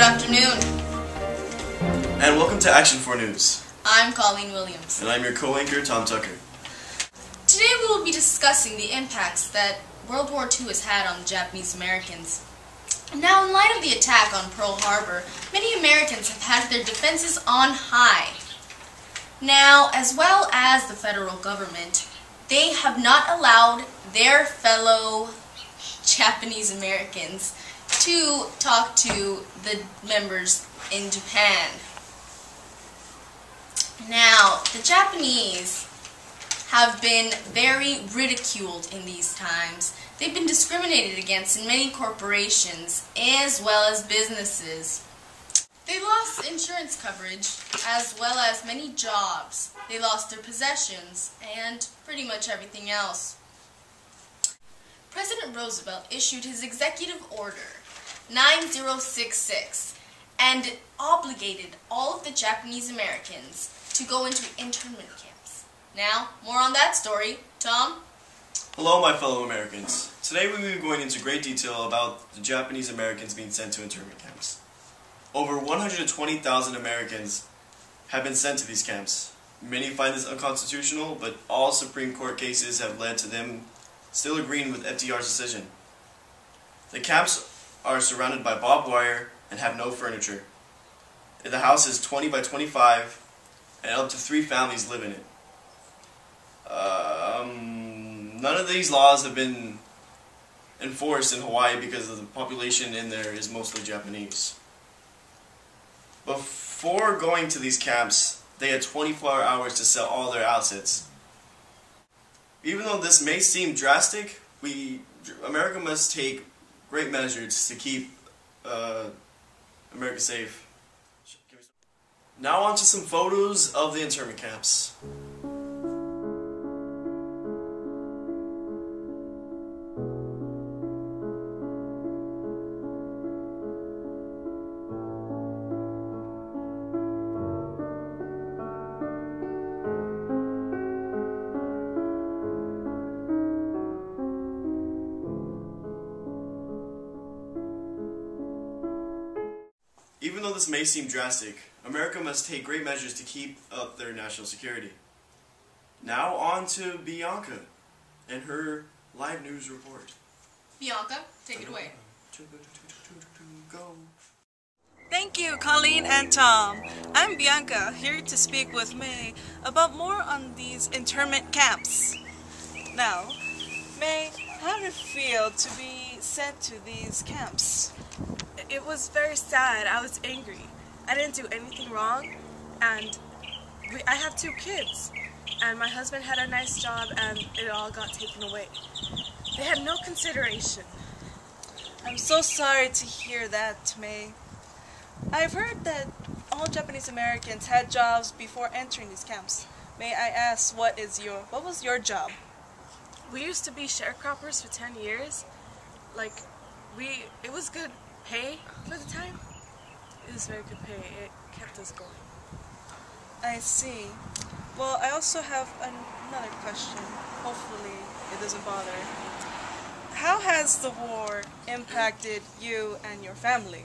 afternoon. And welcome to Action 4 News. I'm Colleen Williams. And I'm your co-anchor, Tom Tucker. Today we will be discussing the impacts that World War II has had on the Japanese Americans. Now, in light of the attack on Pearl Harbor, many Americans have had their defenses on high. Now, as well as the federal government, they have not allowed their fellow Japanese Americans to talk to the members in Japan. Now, the Japanese have been very ridiculed in these times. They've been discriminated against in many corporations as well as businesses. They lost insurance coverage as well as many jobs. They lost their possessions and pretty much everything else. President Roosevelt issued his Executive Order 9066 and obligated all of the Japanese Americans to go into internment camps. Now, more on that story. Tom? Hello, my fellow Americans. Today we will be going into great detail about the Japanese Americans being sent to internment camps. Over 120,000 Americans have been sent to these camps. Many find this unconstitutional, but all Supreme Court cases have led to them still agreeing with FDR's decision. The camps are surrounded by barbed wire and have no furniture. The house is 20 by 25 and up to 3 families live in it. None of these laws have been enforced in Hawaii because of the population in there is mostly Japanese. Before going to these camps, they had 24 hours to sell all their assets. Even though this may seem drastic, America must take great measures to keep America safe. Now on to some photos of the internment camps. Even though this may seem drastic, America must take great measures to keep up their national security. Now on to Bianca and her live news report. Bianca, take it away. Go. Thank you, Colleen and Tom. I'm Bianca, here to speak with May about more on these internment camps. Now, May, how did it feel to be sent to these camps? It was very sad. I was angry. I didn't do anything wrong, and I have 2 kids, and my husband had a nice job, and it all got taken away. They had no consideration. I'm so sorry to hear that, May. I've heard that all Japanese Americans had jobs before entering these camps. May I ask, what was your job? We used to be sharecroppers for 10 years. It was good pay for the time. It was very good pay. It kept us going. I see. Well, I also have another question. Hopefully it doesn't bother. How has the war impacted you and your family?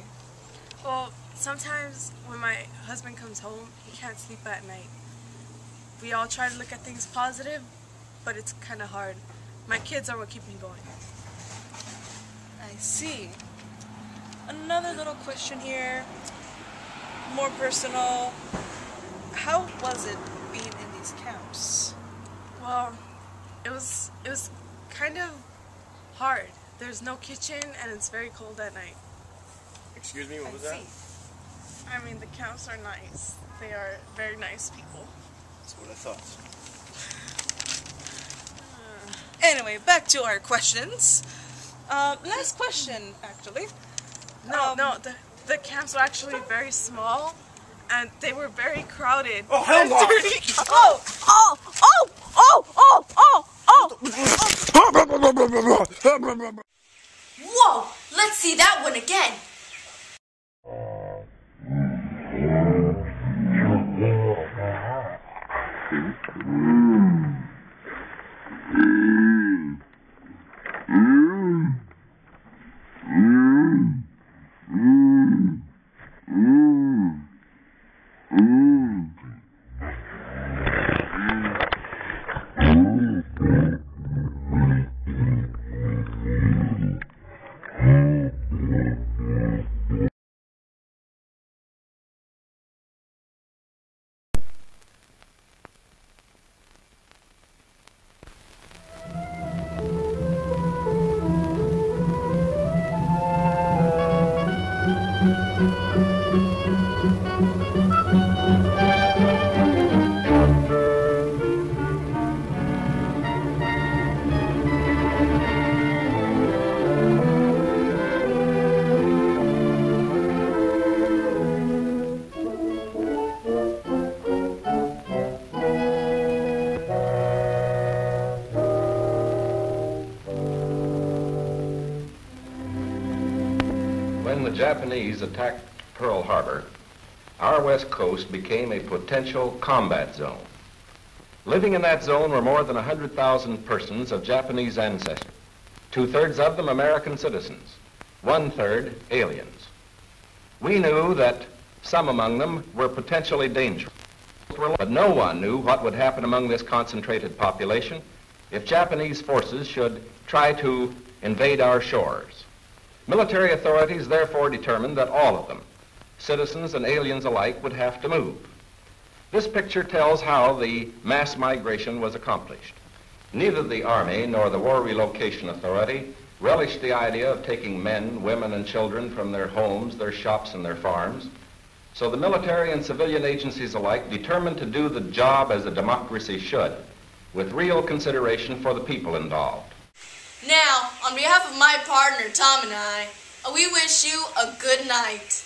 Well, sometimes when my husband comes home, he can't sleep at night. We all try to look at things positive, but it's kind of hard. My kids are what keep me going. I see. Another little question here, more personal. How was it being in these camps? Well, it was kind of hard. There's no kitchen and it's very cold at night. Excuse me, what was that? I mean, the camps are nice. They are very nice people. That's what I thought. Anyway, back to our questions. Last question, actually. No, the camps were actually very small, and they were very crowded. Oh, hell no! Whoa! Let's see that one again. When the Japanese attacked Pearl Harbor, our west coast became a potential combat zone. Living in that zone were more than 100,000 persons of Japanese ancestry, 2/3 of them American citizens, 1/3 aliens. We knew that some among them were potentially dangerous, but no one knew what would happen among this concentrated population if Japanese forces should try to invade our shores. Military authorities therefore determined that all of them, citizens and aliens alike, would have to move. This picture tells how the mass migration was accomplished. Neither the Army nor the War Relocation Authority relished the idea of taking men, women, and children from their homes, their shops, and their farms. So the military and civilian agencies alike determined to do the job as a democracy should, with real consideration for the people involved. Now, on behalf of my partner Tom and I, we wish you a good night.